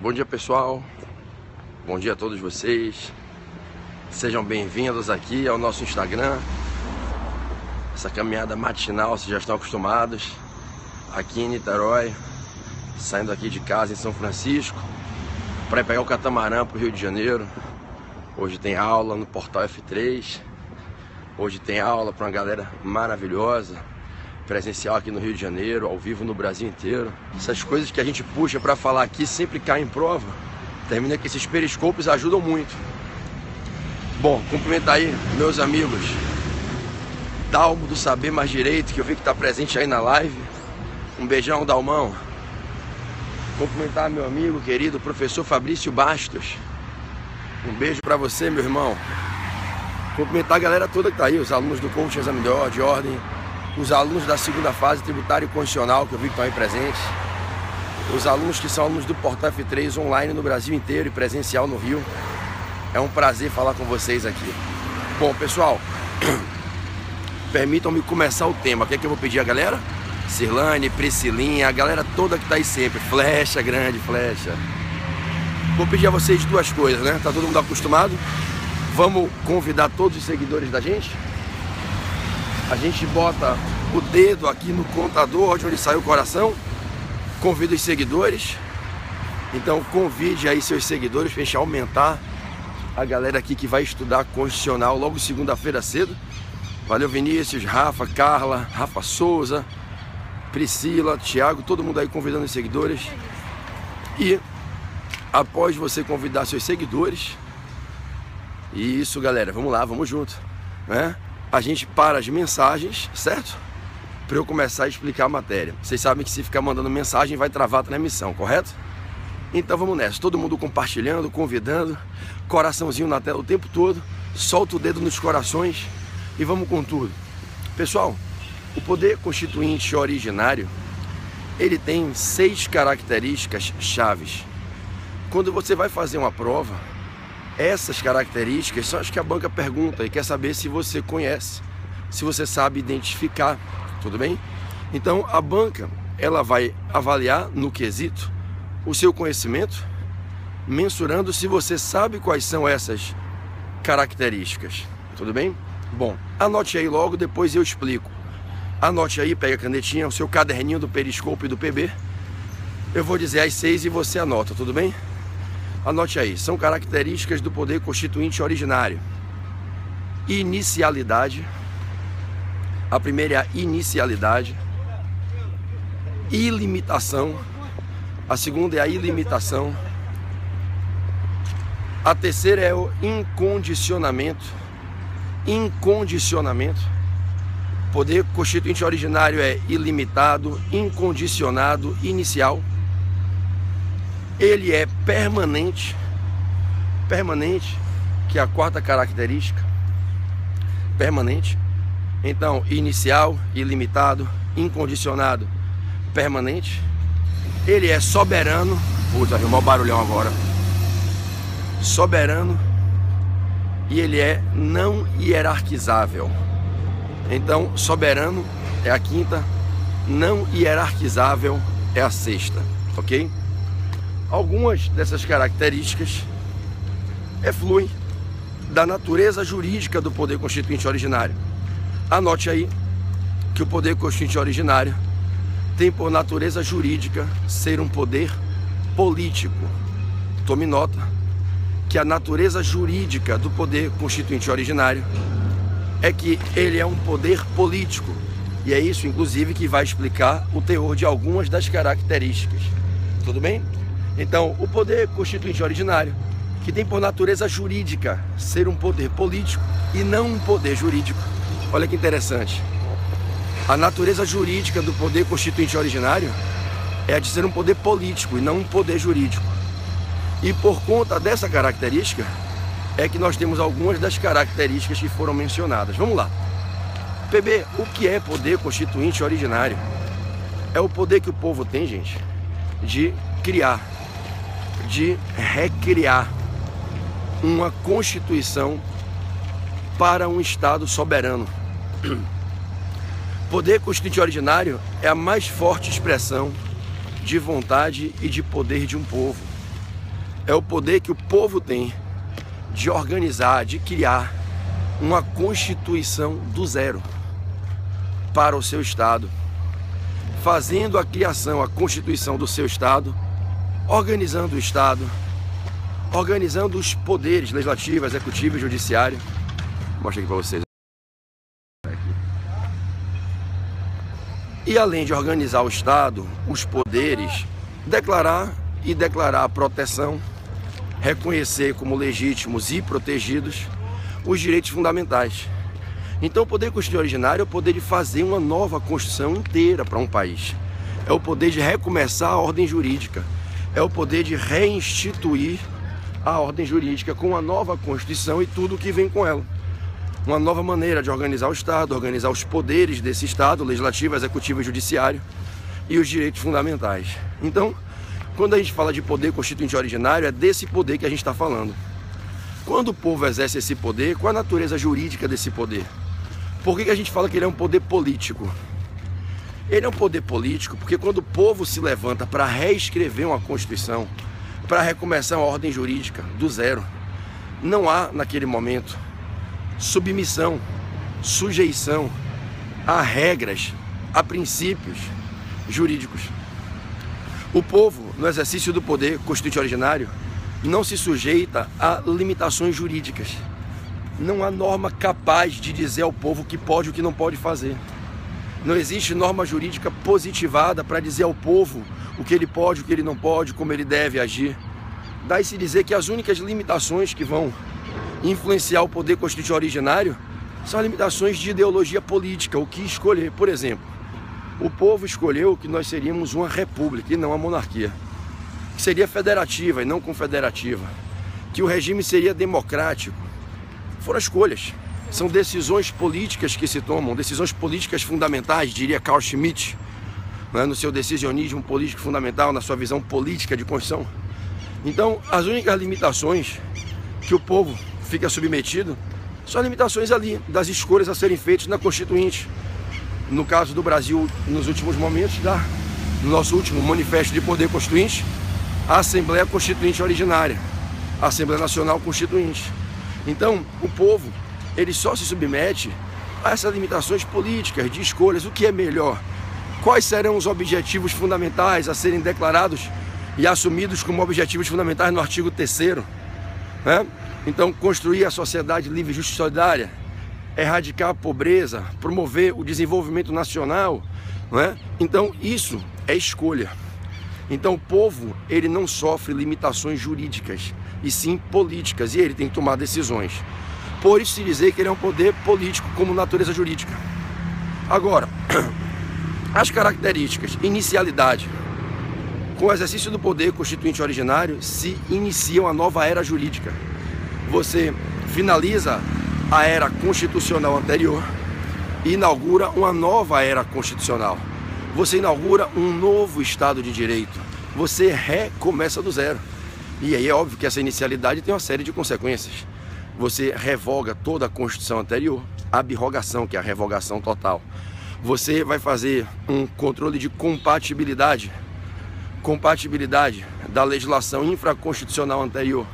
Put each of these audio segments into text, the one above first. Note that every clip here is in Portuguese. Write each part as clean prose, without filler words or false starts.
Bom dia, pessoal, bom dia a todos vocês, sejam bem-vindos aqui ao nosso Instagram. Essa caminhada matinal, vocês já estão acostumados, aqui em Niterói, saindo aqui de casa em São Francisco, para pegar o catamarã para o Rio de Janeiro. Hoje tem aula no Portal F3, hoje tem aula para uma galera maravilhosa, presencial aqui no Rio de Janeiro, ao vivo no Brasil inteiro. Essas coisas que a gente puxa para falar aqui sempre caem em prova. Termina que esses periscópios ajudam muito. Bom, cumprimentar aí meus amigos Dalmo do Saber Mais Direito, que eu vi que está presente aí na live. Um beijão, Dalmão. Cumprimentar meu amigo querido professor Fabrício Bastos. Um beijo para você, meu irmão. Cumprimentar a galera toda que tá aí, os alunos do Coaching Exame de Ordem, os alunos da segunda fase tributária e constitucional, que eu vi que estão aí presentes, os alunos que são alunos do Portal F3 online no Brasil inteiro e presencial no Rio. É um prazer falar com vocês aqui. Bom, pessoal, permitam-me começar o tema. O que é que eu vou pedir a galera? Cirlane, Priscilinha, a galera toda que tá aí sempre. Flecha, grande flecha. Vou pedir a vocês duas coisas, né? Tá todo mundo acostumado? Vamos convidar todos os seguidores da gente. A gente bota o dedo aqui no contador, de onde sai o coração. Convida os seguidores. Então convide aí seus seguidores para a gente aumentar a galera aqui que vai estudar constitucional logo segunda-feira cedo. Valeu, Vinícius, Rafa, Carla, Rafa Souza, Priscila, Thiago, todo mundo aí convidando os seguidores. E após você convidar seus seguidores, isso, galera, vamos lá, vamos junto, né? A gente para as mensagens, certo? Para eu começar a explicar a matéria. Vocês sabem que se ficar mandando mensagem vai travar a transmissão, correto? Então vamos nessa, todo mundo compartilhando, convidando, coraçãozinho na tela o tempo todo, solta o dedo nos corações e vamos com tudo. Pessoal, o poder constituinte originário, ele tem 6 características chaves. Quando você vai fazer uma prova, essas características são as que a banca pergunta e quer saber se você conhece, se você sabe identificar, tudo bem? Então a banca, ela vai avaliar no quesito o seu conhecimento, mensurando se você sabe quais são essas características, tudo bem? Bom, anote aí logo, depois eu explico. Anote aí, pega a canetinha, o seu caderninho do periscópio e do PB. Eu vou dizer as 6 e você anota, tudo bem? Anote aí, são características do poder constituinte originário. Inicialidade. A primeira é a inicialidade. Ilimitação. A segunda é a ilimitação. A terceira é o incondicionamento. Incondicionamento. Poder constituinte originário é ilimitado, incondicionado, inicial. Ele é permanente, que é a quarta característica, permanente. Então, inicial, ilimitado, incondicionado, permanente. Ele é soberano, puta, arrumou o barulhão agora. Soberano, e ele é não hierarquizável. Então, soberano é a quinta, não hierarquizável é a sexta, ok? Algumas dessas características fluem da natureza jurídica do poder constituinte originário. Anote aí que o poder constituinte originário tem por natureza jurídica ser um poder político. Tome nota que a natureza jurídica do poder constituinte originário é que ele é um poder político. E é isso, inclusive, que vai explicar o teor de algumas das características. Tudo bem? Então, o poder constituinte originário, que tem por natureza jurídica ser um poder político e não um poder jurídico. Olha que interessante. A natureza jurídica do poder constituinte originário é a de ser um poder político e não um poder jurídico. E por conta dessa característica, é que nós temos algumas das características que foram mencionadas. Vamos lá. PB, o que é poder constituinte originário? É o poder que o povo tem, gente, de criar, de recriar uma constituição para um Estado soberano. Poder constituinte originário é a mais forte expressão de vontade e de poder de um povo. é o poder que o povo tem de organizar, de criar uma constituição do zero para o seu Estado, fazendo a criação, a constituição do seu Estado, organizando o Estado, organizando os poderes legislativo, executivo e judiciário. Vou mostrar aqui para vocês. E além de organizar o Estado, os poderes, declarar a proteção, reconhecer como legítimos e protegidos os direitos fundamentais. Então o poder constituinte originário é o poder de fazer uma nova Constituição inteira para um país. É o poder de recomeçar a ordem jurídica. É o poder de reinstituir a ordem jurídica com uma nova Constituição e tudo o que vem com ela. Uma nova maneira de organizar o Estado, organizar os poderes desse Estado, legislativo, executivo e judiciário, e os direitos fundamentais. Então, quando a gente fala de poder constituinte originário, é desse poder que a gente está falando. Quando o povo exerce esse poder, qual a natureza jurídica desse poder? Por que a gente fala que ele é um poder político? Ele é um poder político porque quando o povo se levanta para reescrever uma Constituição, para recomeçar uma ordem jurídica do zero, não há, naquele momento, submissão, sujeição a regras, a princípios jurídicos. O povo, no exercício do poder constituinte originário, não se sujeita a limitações jurídicas. Não há norma capaz de dizer ao povo o que pode e o que não pode fazer. Não existe norma jurídica positivada para dizer ao povo o que ele pode, o que ele não pode, como ele deve agir. Dá-se dizer que as únicas limitações que vão influenciar o poder constituinte originário são limitações de ideologia política, o que escolher. Por exemplo, o povo escolheu que nós seríamos uma república e não uma monarquia, que seria federativa e não confederativa, que o regime seria democrático. Foram escolhas, são decisões políticas que se tomam, decisões políticas fundamentais, diria Carl Schmitt, né, no seu decisionismo político fundamental, na sua visão política de Constituição. Então, as únicas limitações que o povo fica submetido são limitações ali, das escolhas a serem feitas na Constituinte. No caso do Brasil, nos últimos momentos, no nosso último manifesto de poder constituinte, a Assembleia Constituinte Originária, a Assembleia Nacional Constituinte. Então, o povo, ele só se submete a essas limitações políticas, de escolhas, o que é melhor, quais serão os objetivos fundamentais a serem declarados e assumidos como objetivos fundamentais no artigo 3º, né? Então, construir a sociedade livre, justa e solidária, erradicar a pobreza, promover o desenvolvimento nacional, né? Então, isso é escolha. Então, o povo, ele não sofre limitações jurídicas, e sim políticas, e ele tem que tomar decisões. Por isso se dizer que ele é um poder político como natureza jurídica. Agora, as características, inicialidade. Com o exercício do poder constituinte originário, se inicia uma nova era jurídica. Você finaliza a era constitucional anterior e inaugura uma nova era constitucional. Você inaugura um novo Estado de Direito. Você recomeça do zero. E aí é óbvio que essa inicialidade tem uma série de consequências. Você revoga toda a Constituição anterior, a abrogação, que é a revogação total. Você vai fazer um controle de compatibilidade da legislação infraconstitucional anterior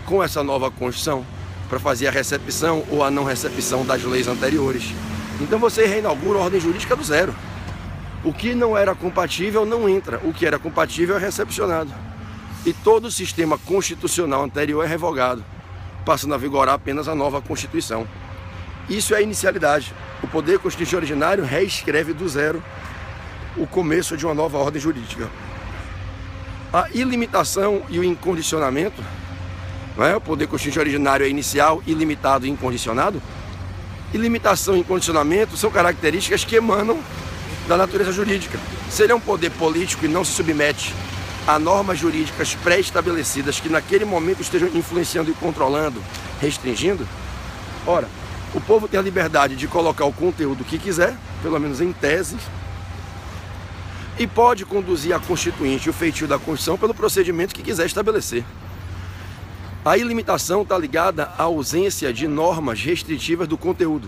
com essa nova Constituição, para fazer a recepção ou a não recepção das leis anteriores. Então você reinaugura a ordem jurídica do zero. O que não era compatível não entra, o que era compatível é recepcionado. E todo o sistema constitucional anterior é revogado, passando a vigorar apenas a nova Constituição. Isso é a inicialidade. O poder constituinte originário reescreve do zero o começo de uma nova ordem jurídica. A ilimitação e o incondicionamento, não é? O poder constituinte originário é inicial, ilimitado e incondicionado. Ilimitação e incondicionamento são características que emanam da natureza jurídica. Se ele é um poder político e não se submete a normas jurídicas pré-estabelecidas que naquele momento estejam influenciando e controlando, restringindo, ora, o povo tem a liberdade de colocar o conteúdo que quiser, pelo menos em tese, e pode conduzir a Constituinte e o feitio da Constituição pelo procedimento que quiser estabelecer. A ilimitação está ligada à ausência de normas restritivas do conteúdo.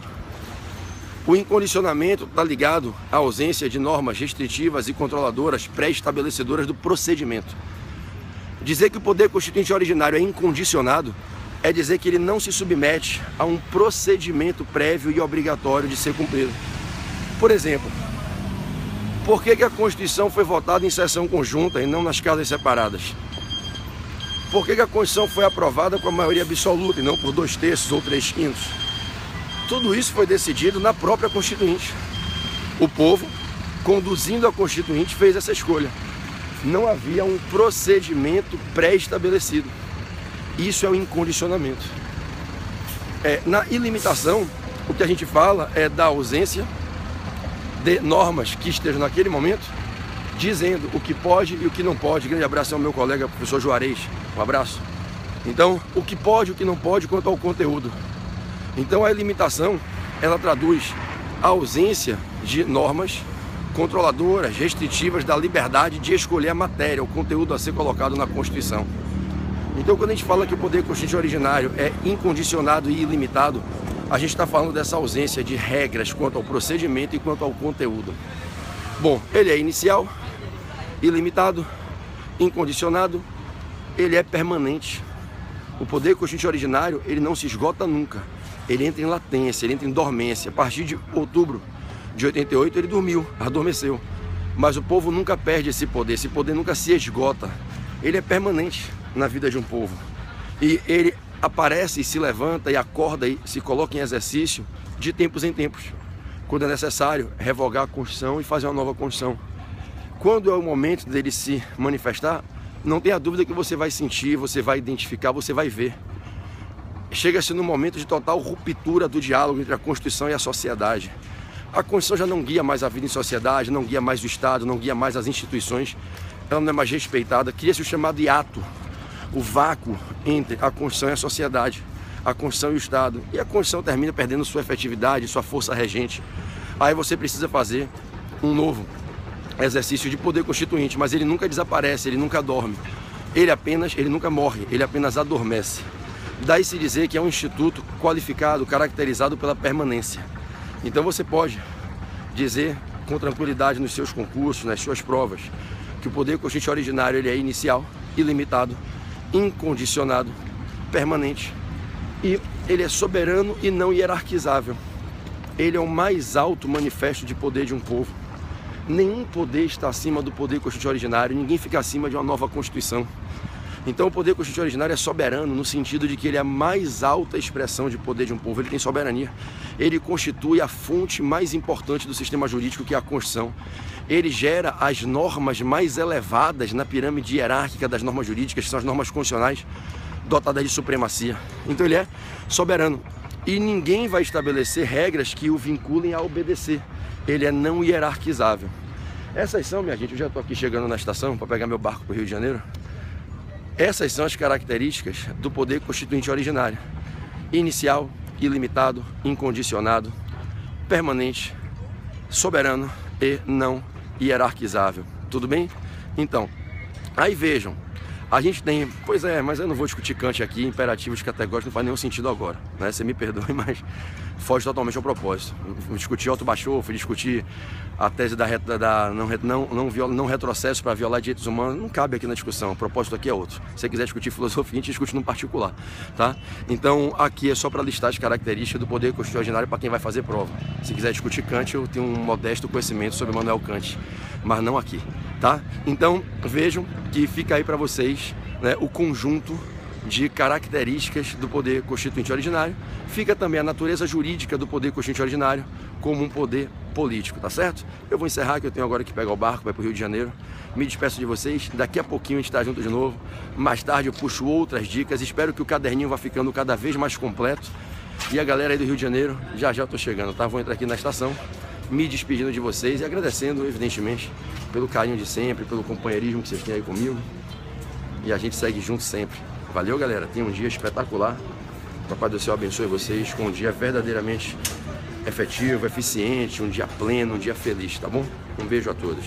O incondicionamento está ligado à ausência de normas restritivas e controladoras pré-estabelecedoras do procedimento. Dizer que o poder constituinte originário é incondicionado é dizer que ele não se submete a um procedimento prévio e obrigatório de ser cumprido. Por exemplo, por que a Constituição foi votada em sessão conjunta e não nas casas separadas? Por que a Constituição foi aprovada com a maioria absoluta e não por 2/3 ou 3/5? Tudo isso foi decidido na própria Constituinte. O povo, conduzindo a Constituinte, fez essa escolha. Não havia um procedimento pré-estabelecido. Isso é o incondicionamento. Na ilimitação, o que a gente fala é da ausência de normas que estejam naquele momento dizendo o que pode e o que não pode. Grande abraço ao meu colega, professor Juarez. Um abraço. Então, o que pode e o que não pode quanto ao conteúdo. Então, a ilimitação, ela traduz a ausência de normas controladoras, restritivas da liberdade de escolher a matéria, o conteúdo a ser colocado na Constituição. Então, quando a gente fala que o poder constituinte originário é incondicionado e ilimitado, a gente está falando dessa ausência de regras quanto ao procedimento e quanto ao conteúdo. Bom, ele é inicial, ilimitado, incondicionado, ele é permanente. O poder constituinte originário, ele não se esgota nunca. Ele entra em latência, ele entra em dormência. A partir de outubro de 88, ele dormiu, adormeceu. Mas o povo nunca perde esse poder nunca se esgota. Ele é permanente na vida de um povo. E ele aparece e se levanta e acorda e se coloca em exercício de tempos em tempos. Quando é necessário revogar a Constituição e fazer uma nova Constituição. Quando é o momento dele se manifestar, não tenha dúvida que você vai sentir, você vai identificar, você vai ver. Chega-se num momento de total ruptura do diálogo entre a Constituição e a sociedade. A Constituição já não guia mais a vida em sociedade, não guia mais o Estado, não guia mais as instituições. Ela não é mais respeitada. Cria-se o chamado hiato, o vácuo entre a Constituição e a sociedade, a Constituição e o Estado. E a Constituição termina perdendo sua efetividade, sua força regente. Aí você precisa fazer um novo exercício de poder constituinte, mas ele nunca desaparece, ele nunca dorme. Ele nunca morre, ele apenas adormece. Daí se dizer que é um instituto qualificado, caracterizado pela permanência. Então você pode dizer com tranquilidade nos seus concursos, nas suas provas, que o poder constituinte originário ele é inicial, ilimitado, incondicionado, permanente, e ele é soberano e não hierarquizável. Ele é o mais alto manifesto de poder de um povo. Nenhum poder está acima do poder constituinte originário, ninguém fica acima de uma nova Constituição. Então o poder constituinte originário é soberano no sentido de que ele é a mais alta expressão de poder de um povo, ele tem soberania. Ele constitui a fonte mais importante do sistema jurídico, que é a Constituição. Ele gera as normas mais elevadas na pirâmide hierárquica das normas jurídicas, que são as normas constitucionais dotadas de supremacia. Então ele é soberano. E ninguém vai estabelecer regras que o vinculem a obedecer. Ele é não hierarquizável. Essas são, minha gente, eu já estou aqui chegando na estação para pegar meu barco para o Rio de Janeiro. Essas são as características do poder constituinte originário. Inicial, ilimitado, incondicionado, permanente, soberano e não hierarquizável. Tudo bem? Então, aí vejam, a gente tem... Pois é, mas eu não vou discutir Kant aqui, imperativos categóricos não faz nenhum sentido agora, né? Você me perdoe, mas foge totalmente ao propósito. Fui discutir Otto Bachot, fui discutir a tese da não retrocesso para violar direitos humanos, não cabe aqui na discussão, o propósito aqui é outro. Se você quiser discutir filosofia, a gente discute no particular, tá? Então, aqui é só para listar as características do poder constituinte originário para quem vai fazer prova. Se quiser discutir Kant, eu tenho um modesto conhecimento sobre Immanuel Kant, mas não aqui, tá? Então, vejam que fica aí para vocês, né, o conjunto de características do poder constituinte originário. Fica também a natureza jurídica do poder constituinte originário como um poder político, tá certo? Eu vou encerrar, que eu tenho agora que pegar o barco, vai para o Rio de Janeiro. Me despeço de vocês, daqui a pouquinho a gente está junto de novo. Mais tarde eu puxo outras dicas, espero que o caderninho vá ficando cada vez mais completo. E a galera aí do Rio de Janeiro, já já estou chegando, tá? Vou entrar aqui na estação, me despedindo de vocês e agradecendo, evidentemente, pelo carinho de sempre, pelo companheirismo que vocês têm aí comigo. E a gente segue junto sempre. Valeu, galera. Tenha um dia espetacular. Papai do Céu abençoe vocês com um dia verdadeiramente efetivo, eficiente, um dia pleno, um dia feliz, tá bom? Um beijo a todos.